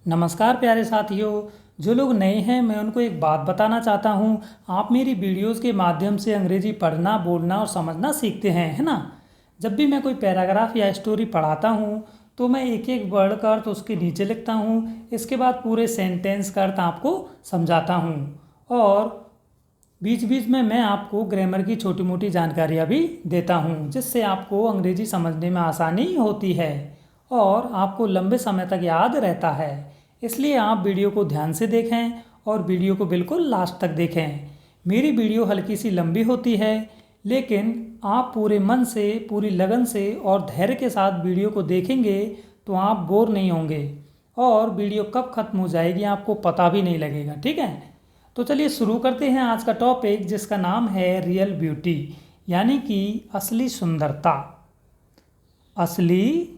नमस्कार प्यारे साथियों। जो लोग नए हैं मैं उनको एक बात बताना चाहता हूँ। आप मेरी वीडियोस के माध्यम से अंग्रेजी पढ़ना, बोलना और समझना सीखते हैं, है ना। जब भी मैं कोई पैराग्राफ या स्टोरी पढ़ाता हूँ तो मैं एक एक वर्ड का अर्थ उसके नीचे लिखता हूँ। इसके बाद पूरे सेंटेंस का अर्थ आपको समझाता हूँ और बीच बीच में मैं आपको ग्रामर की छोटी मोटी जानकारियाँ भी देता हूँ, जिससे आपको अंग्रेजी समझने में आसानी होती है और आपको लंबे समय तक याद रहता है। इसलिए आप वीडियो को ध्यान से देखें और वीडियो को बिल्कुल लास्ट तक देखें। मेरी वीडियो हल्की सी लंबी होती है, लेकिन आप पूरे मन से, पूरी लगन से और धैर्य के साथ वीडियो को देखेंगे तो आप बोर नहीं होंगे और वीडियो कब ख़त्म हो जाएगी आपको पता भी नहीं लगेगा। ठीक है, तो चलिए शुरू करते हैं आज का टॉपिक, जिसका नाम है रियल ब्यूटी, यानी कि असली सुंदरता। असली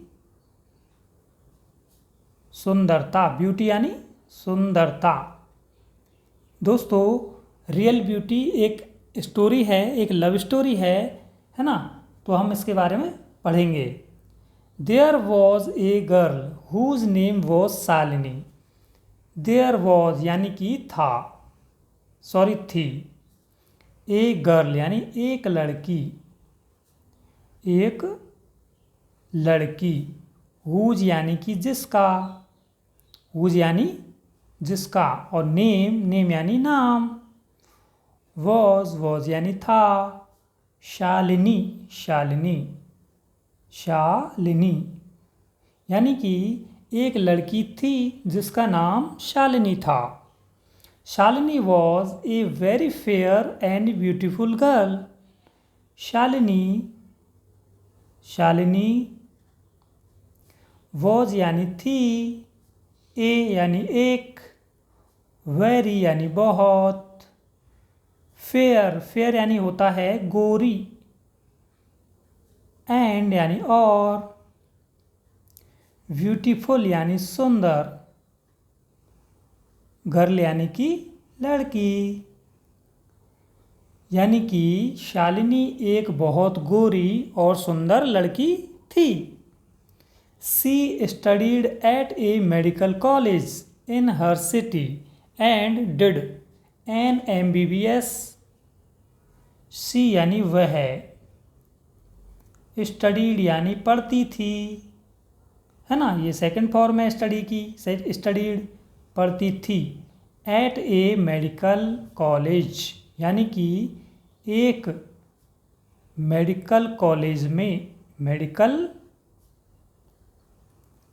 सुंदरता, ब्यूटी यानी सुंदरता। दोस्तों, रियल ब्यूटी एक स्टोरी है, एक लव स्टोरी है ना। तो हम इसके बारे में पढ़ेंगे। There was a girl whose name was Shalini. There was यानी कि था, सॉरी थी। ए गर्ल यानी एक लड़की, एक लड़की। हुज यानी कि जिसका, हुज यानी जिसका, और नेम, नेम यानी नाम। वॉज यानी था। शालिनी, शालिनी, शालिनी यानी कि एक लड़की थी जिसका नाम शालिनी था। Shalini was a very fair and beautiful girl. Shalini, Shalini was यानी थी, ए यानी एक, वेरी यानी बहुत, फेयर, फेयर यानी होता है गोरी, एंड यानी और, ब्यूटीफुल यानी सुंदर, गर्ल यानी कि लड़की। यानी कि शालिनी एक बहुत गोरी और सुंदर लड़की थी। She studied at a medical college in her city and did an MBBS। She यानी वह, स्टडीड यानी पढ़ती थी, है ना। ये सेकंड फॉर्म है स्टडी की, स्टडीड पढ़ती थी। एट ए मेडिकल कॉलेज यानी कि एक मेडिकल कॉलेज में, मेडिकल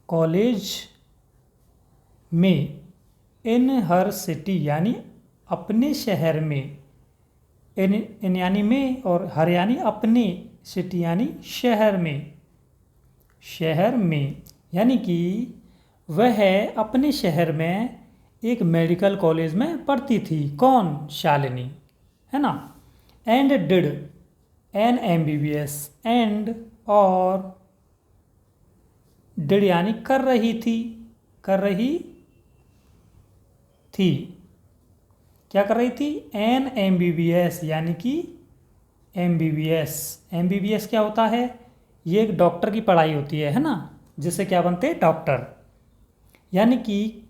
कॉलेज में, इन हर सिटी यानी अपने शहर में, इन यानी में और हर यानी अपने, सिटी यानी शहर में, शहर में यानी कि वह अपने शहर में एक मेडिकल कॉलेज में पढ़ती थी। कौन? शालिनी, है ना। And did an MBBS, and और, डिड यानी कर रही थी, कर रही थी, क्या कर रही थी? एन MBBS यानी कि MBBS। MBBS क्या होता है? ये एक डॉक्टर की पढ़ाई होती है ना, जिससे क्या बनते हैं? डॉक्टर। यानी कि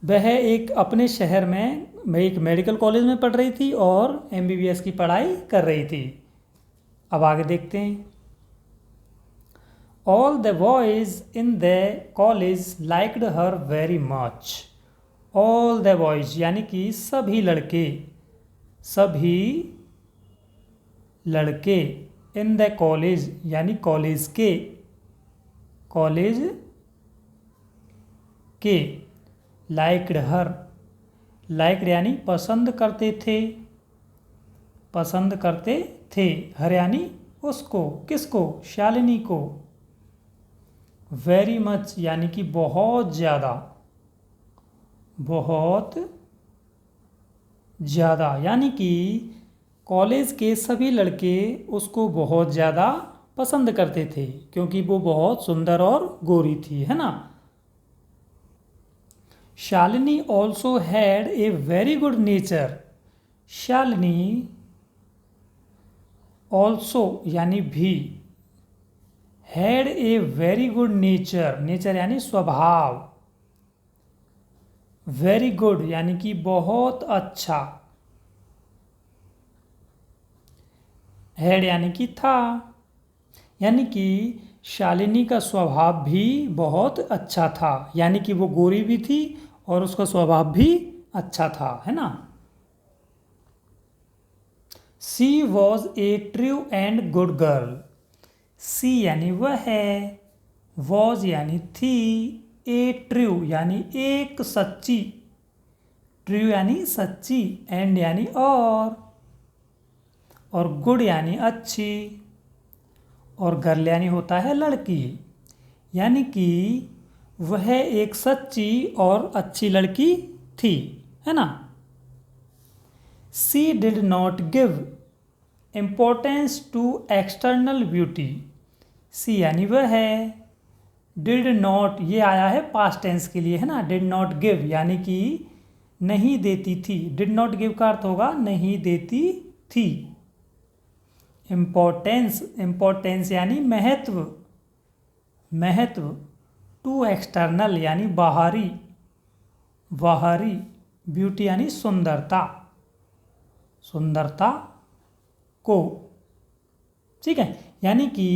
वह एक अपने शहर में एक मेडिकल कॉलेज में पढ़ रही थी और MBBS की पढ़ाई कर रही थी। अब आगे देखते हैं। All the boys in the college liked her very much. All the boys यानी कि सभी लड़के, सभी लड़के, इन द कॉलेज यानी कॉलेज के, कॉलेज के, लाइक्ड हर, लाइक्ड यानी पसंद करते थे, पसंद करते थे। हर यानी उसको, किसको? शालिनी को। वेरी मच यानी कि बहुत ज़्यादा, बहुत ज़्यादा यानी कि कॉलेज के सभी लड़के उसको बहुत ज़्यादा पसंद करते थे, क्योंकि वो बहुत सुंदर और गोरी थी, है ना। Shalini also had a very good nature. Shalini also यानी भी, had a very good nature, nature यानी स्वभाव, वेरी गुड यानी कि बहुत अच्छा। हैड यानी कि था, यानी कि शालिनी का स्वभाव भी बहुत अच्छा था, यानी कि वो गोरी भी थी और उसका स्वभाव भी अच्छा था, है ना। She was a true and good girl. She यानी वह है, वॉज यानी थी, ए ट्रू यानी एक सच्ची, ट्रू यानी सच्ची, एंड यानी और गुड यानी अच्छी, और गर्ल यानी होता है लड़की, यानी कि वह एक सच्ची और अच्छी लड़की थी, है ना। She did not give importance to external beauty. She यानी वह है, डिड नॉट ये आया है पास्ट टेंस के लिए, है ना। डिड नॉट गिव यानी कि नहीं देती थी, डिड नॉट गिव का अर्थ होगा नहीं देती थी। इम्पोर्टेंस, इम्पोर्टेंस यानी महत्व, महत्व, टू एक्सटर्नल यानी बाहरी, बाहरी, ब्यूटी यानी सुंदरता, सुंदरता को, ठीक है। यानी कि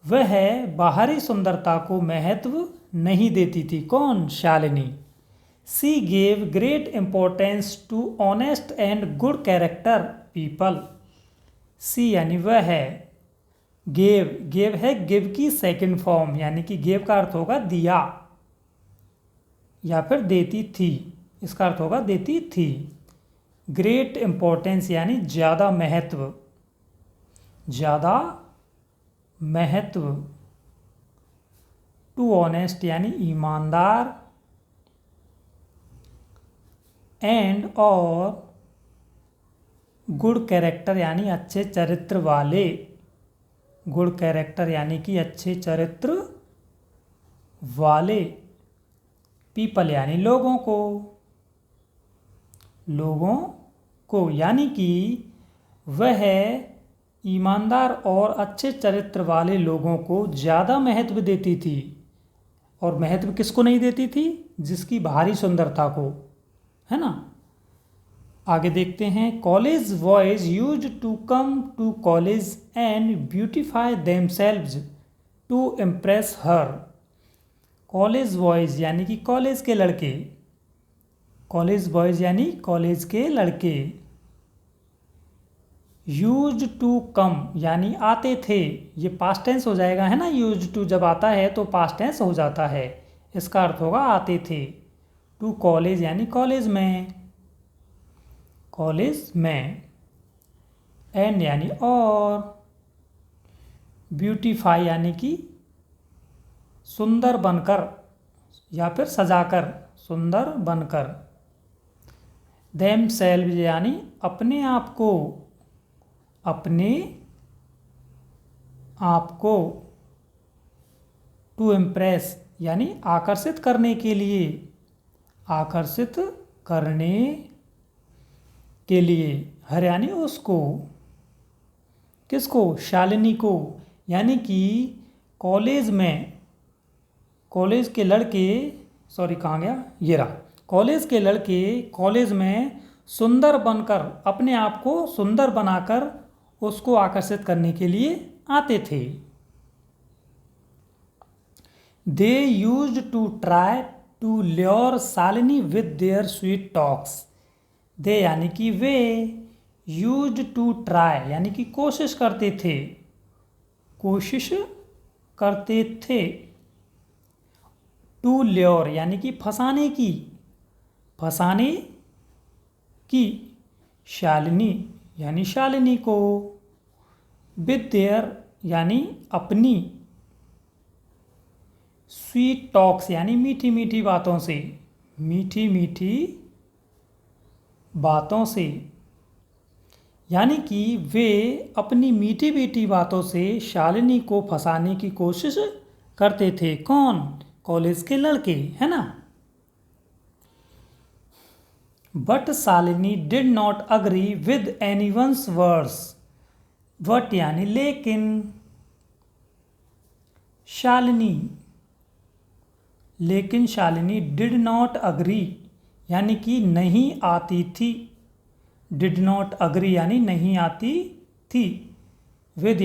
वह बाहरी सुंदरता को महत्व नहीं देती थी, कौन, Shalini. She gave great importance to honest and good character people. She यानी वह है, गेव, गेव है गिव की सेकंड फॉर्म, यानी कि गेव का अर्थ होगा दिया या फिर देती थी, इसका अर्थ होगा देती थी। ग्रेट इम्पोर्टेंस यानी ज़्यादा महत्व, ज़्यादा महत्व, टू ऑनेस्ट यानी ईमानदार, एंड और गुड कैरेक्टर यानी अच्छे चरित्र वाले, गुड कैरेक्टर यानी कि अच्छे चरित्र वाले, पीपल यानी लोगों को, लोगों को, यानी कि वह ईमानदार और अच्छे चरित्र वाले लोगों को ज़्यादा महत्व देती थी। और महत्व किसको नहीं देती थी, जिसकी बाहरी सुंदरता को, है ना। आगे देखते हैं, college boys use to come to college and beautify themselves to impress her. College boys यानी कि कॉलेज के लड़के, कॉलेज बॉयज यानी कॉलेज के लड़के, यूज टू कम यानी आते थे, ये पास्ट टेंस हो जाएगा, है ना। यूज टू जब आता है तो पास्ट टेंस हो जाता है, इसका अर्थ होगा आते थे। टू कॉलेज यानी कॉलेज में, कॉलेज में, एंड यानी और, ब्यूटीफाई यानी कि सुंदर बनकर या फिर सजाकर, सुंदर बनकर, देम सेल्व यानी अपने आप को, अपने आप को, टू इम्प्रेस यानी आकर्षित करने के लिए, आकर्षित करने के लिए, हर यानी उसको, किसको, शालिनी को, यानी कि कॉलेज में, कॉलेज के लड़के, सॉरी कहाँ गया, ये रहा, कॉलेज के लड़के कॉलेज में सुंदर बनकर, अपने आप को सुंदर बनाकर उसको आकर्षित करने के लिए आते थे। They use to try to lure Shalini with their sweet talks. They यानी कि वे, यूज टू ट्राई यानी कि कोशिश करते थे, कोशिश करते थे, टू ल्योर यानी कि फंसाने की, फंसाने की, शालिनी यानी शालिनी को, विद देयर यानी अपनी, स्वीट टॉक्स यानी मीठी मीठी बातों से, मीठी मीठी बातों से, यानी कि वे अपनी मीठी मीठी बातों से शालिनी को फंसाने की कोशिश करते थे, कौन, कॉलेज के लड़के, है ना। But Shalini did not agree with anyone's words. But यानी लेकिन, शालिनी, लेकिन शालिनी डिड नॉट अग्री यानी कि नहीं आती थी। डिड नॉट अग्री यानी नहीं आती थी। विद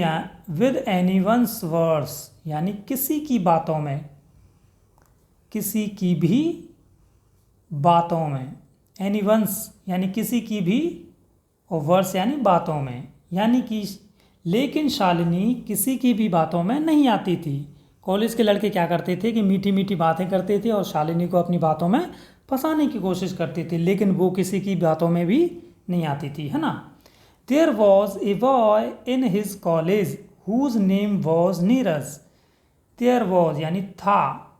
एनीवन्स वर्ड्स यानी किसी की बातों में, किसी की भी बातों में। एनीवन्स यानी किसी की भी, और वर्ड्स यानी बातों में। यानी कि लेकिन शालिनी किसी की भी बातों में नहीं आती थी। कॉलेज के लड़के क्या करते थे कि मीठी मीठी बातें करते थे और शालिनी को अपनी बातों में फंसाने की कोशिश करते थे, लेकिन वो किसी की बातों में भी नहीं आती थी, है ना। There was a boy in his college whose name was Neeraj. There was यानी था,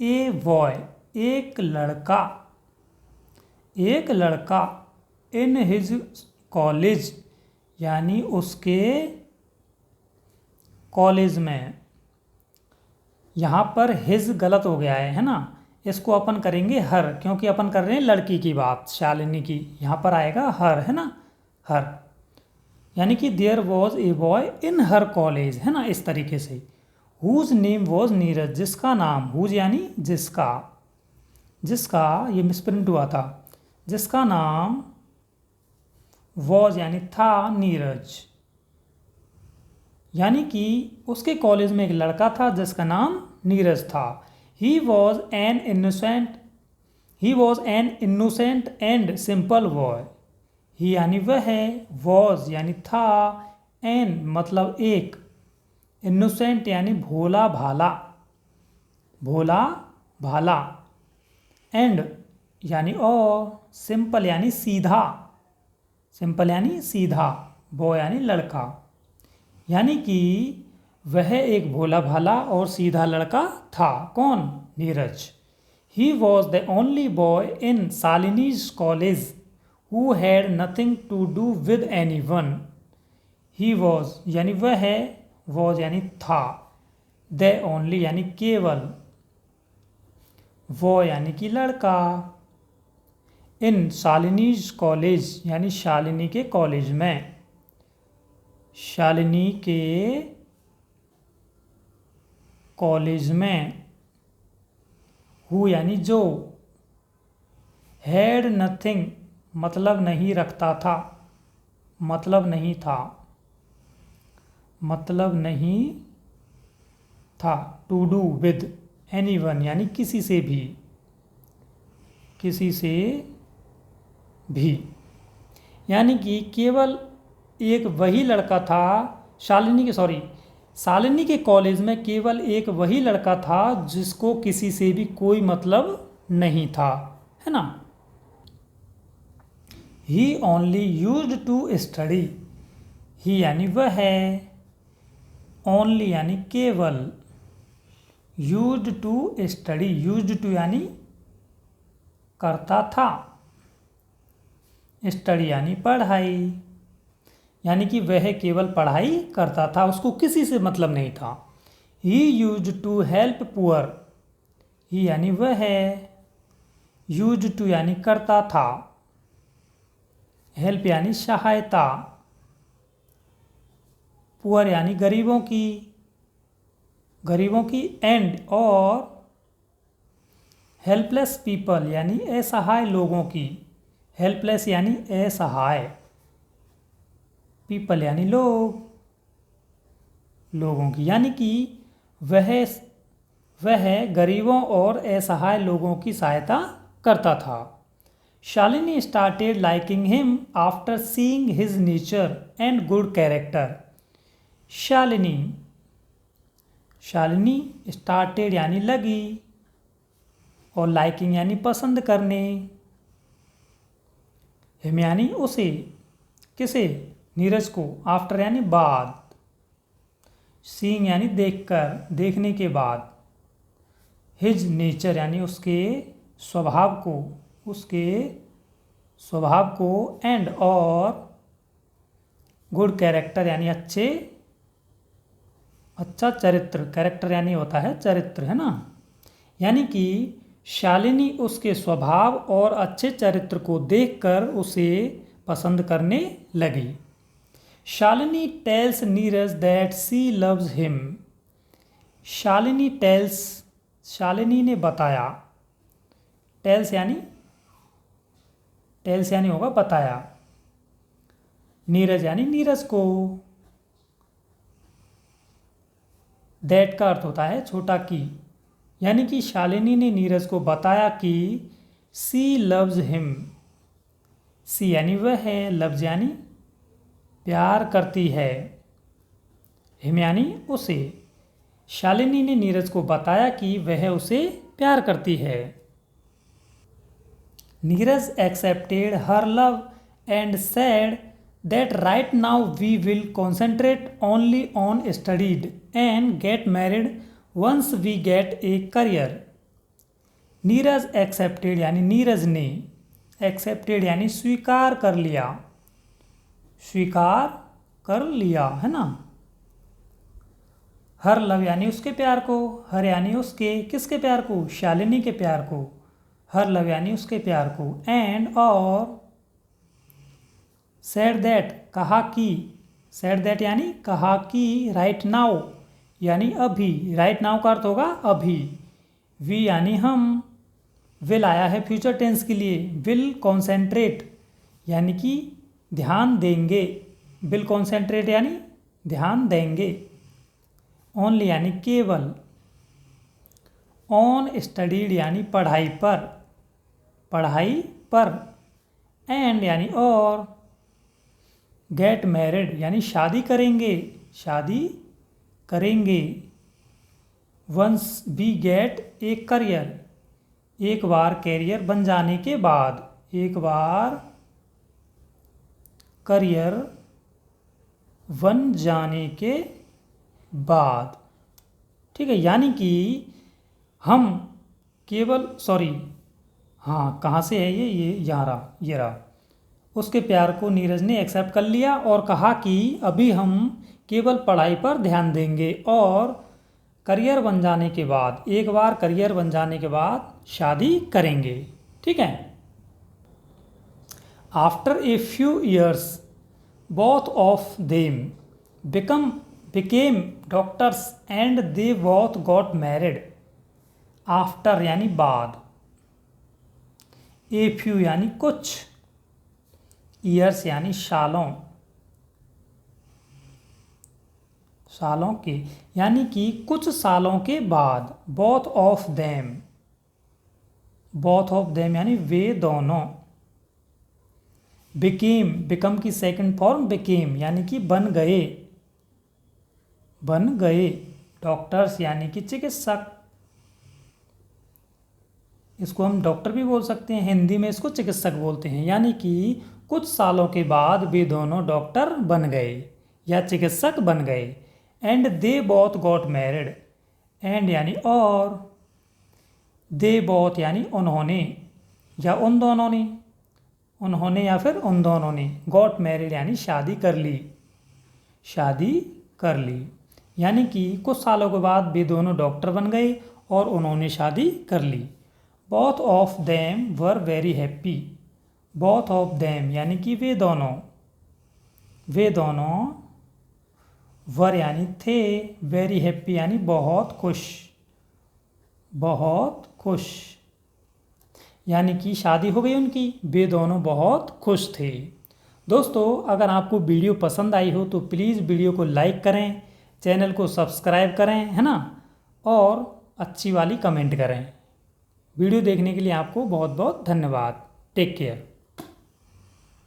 ए बॉय एक लड़का, एक लड़का, इन हिज कॉलेज यानी उसके कॉलेज में। यहाँ पर हिज गलत हो गया है ना, इसको अपन करेंगे हर, क्योंकि अपन कर रहे हैं लड़की की बात, शालिनी की। यहाँ पर आएगा हर, है ना, हर। यानी कि there was a boy in her college, है ना, इस तरीके से। हुज नेम वॉज नीरज, जिसका नाम, हुज यानी जिसका, जिसका ये मिसप्रिंट हुआ था, जिसका नाम वॉज यानी था नीरज। यानी कि उसके कॉलेज में एक लड़का था जिसका नाम नीरज था। He was an innocent and simple boy. He यानी वह है, वॉज यानी था, एन मतलब एक, इनोसेंट यानी भोला भाला, भोला भाला, एंड यानी और, सिंपल यानी सीधा, सिंपल यानी सीधा, बॉय यानी लड़का। यानी कि वह एक भोला भाला और सीधा लड़का था। कौन? Neeraj. He was the only boy in Shalini's college who had nothing to do with anyone. He was यानी वह है, वॉज यानी था, द ओनली यानी केवल, वो यानी कि लड़का, इन शालिनीज कॉलेज यानी शालिनी के कॉलेज में, शालिनी के कॉलेज में। हु यानी जो, हैड नथिंग मतलब नहीं रखता था, मतलब नहीं था, मतलब नहीं था, टू डू विद एनीवन यानी किसी से भी, किसी से भी। यानी कि केवल एक वही लड़का था, शालिनी के कॉलेज में केवल एक वही लड़का था जिसको किसी से भी कोई मतलब नहीं था, है ना। He only used to study. He यानी वह है, ओनली यानी केवल, used to study, used to यानी करता था, स्टडी यानी पढ़ाई। यानी कि वह केवल पढ़ाई करता था, उसको किसी से मतलब नहीं था। He used to help poor. He यानी वह है, यूज्ड टू यानी करता था, हेल्प यानी सहायता, पुअर यानी गरीबों की, गरीबों की, एंड और हेल्पलेस पीपल यानी असहाय लोगों की, हेल्पलेस यानी असहाय, पीपल यानी लोग, लोगों की। यानी कि वह गरीबों और असहाय लोगों की सहायता करता था। Shalini started liking him after seeing his nature and good character. Shalini started यानी लगी, और लाइकिंग यानी पसंद करने, हिम यानी उसे, किसे? नीरज को, आफ्टर यानी बाद, सीइंग यानी देखकर, देखने के बाद, हिज नेचर यानी उसके स्वभाव को, उसके स्वभाव को, एंड और गुड कैरेक्टर यानी अच्छा चरित्र, कैरेक्टर यानी होता है चरित्र, है ना। यानी कि शालिनी उसके स्वभाव और अच्छे चरित्र को देखकर उसे पसंद करने लगी। Shalini tells Neeraj that she loves him. Shalini ने बताया, टेल्स यानी टेल्स यानी होगा बताया। नीरज यानी नीरज को। दैट का अर्थ होता है छोटा की, यानी कि शालिनी ने नीरज को बताया कि सी लव्स हिम। सी यानी वह है, लव्स यानी प्यार करती है, हिम यानी उसे। शालिनी ने नीरज को बताया कि वह उसे प्यार करती है। Neeraj accepted her love and said that right now we will concentrate only on studied and get married once we get a career। Neeraj accepted यानी नीरज ने, एक्सेप्टेड यानी स्वीकार कर लिया, स्वीकार कर लिया है ना। हर लव यानी उसके प्यार को, हर यानी उसके, किसके प्यार को, शालिनी के प्यार को, हर लव यानी उसके प्यार को, एंड और सेड दैट कहा कि, सेड दैट यानी कहा कि, राइट नाउ यानी अभी, राइट नाउ का अर्थ होगा अभी, वी यानी हम, विल आया है फ्यूचर टेंस के लिए, विल कॉन्सेंट्रेट यानी कि ध्यान देंगे, विल कॉन्सेंट्रेट यानी ध्यान देंगे, ओनली यानी केवल, ऑन स्टडीड यानी पढ़ाई पर, पढ़ाई पर, एंड यानी और, गेट मैरिड यानी शादी करेंगे, शादी करेंगे, once we get a career, एक बार कैरियर बन जाने के बाद, एक बार करियर बन जाने के बाद। ठीक है, यानी कि हम केवल, सॉरी हाँ कहाँ से है ये यहाँ रहा, ये रहा। उसके प्यार को नीरज ने एक्सेप्ट कर लिया और कहा कि अभी हम केवल पढ़ाई पर ध्यान देंगे और करियर बन जाने के बाद, एक बार करियर बन जाने के बाद शादी करेंगे। ठीक है। After a few years both of them became doctors and they both got married. After यानी बाद, ए फ्यू यानी कुछ, ईयर्स यानी सालों, सालों के, यानी कि कुछ सालों के बाद, both of them, both of them यानी वे दोनों, बिकेम, बिकम की सेकंड फॉर्म बिकेम यानी कि बन गए, बन गए, डॉक्टर्स यानी कि चिकित्सक, इसको हम डॉक्टर भी बोल सकते हैं, हिंदी में इसको चिकित्सक बोलते हैं। यानी कि कुछ सालों के बाद वे दोनों डॉक्टर बन गए या चिकित्सक बन गए। And they both got married, and यानी और, दे बोथ यानी उन्होंने या उन दोनों ने, उन्होंने या फिर उन दोनों ने, गॉट मैरिड यानी शादी कर ली, शादी कर ली। यानी कि कुछ सालों के बाद वे दोनों डॉक्टर बन गए और उन्होंने शादी कर ली। Both of them were very happy, both of them यानी कि वे दोनों, वे दोनों, वर यानी थे, वेरी हैप्पी यानी बहुत खुश, बहुत खुश, यानी कि शादी हो गई उनकी, वे दोनों बहुत खुश थे। दोस्तों अगर आपको वीडियो पसंद आई हो तो प्लीज़ वीडियो को लाइक करें, चैनल को सब्सक्राइब करें, है ना, और अच्छी वाली कमेंट करें। वीडियो देखने के लिए आपको बहुत बहुत धन्यवाद। Take care.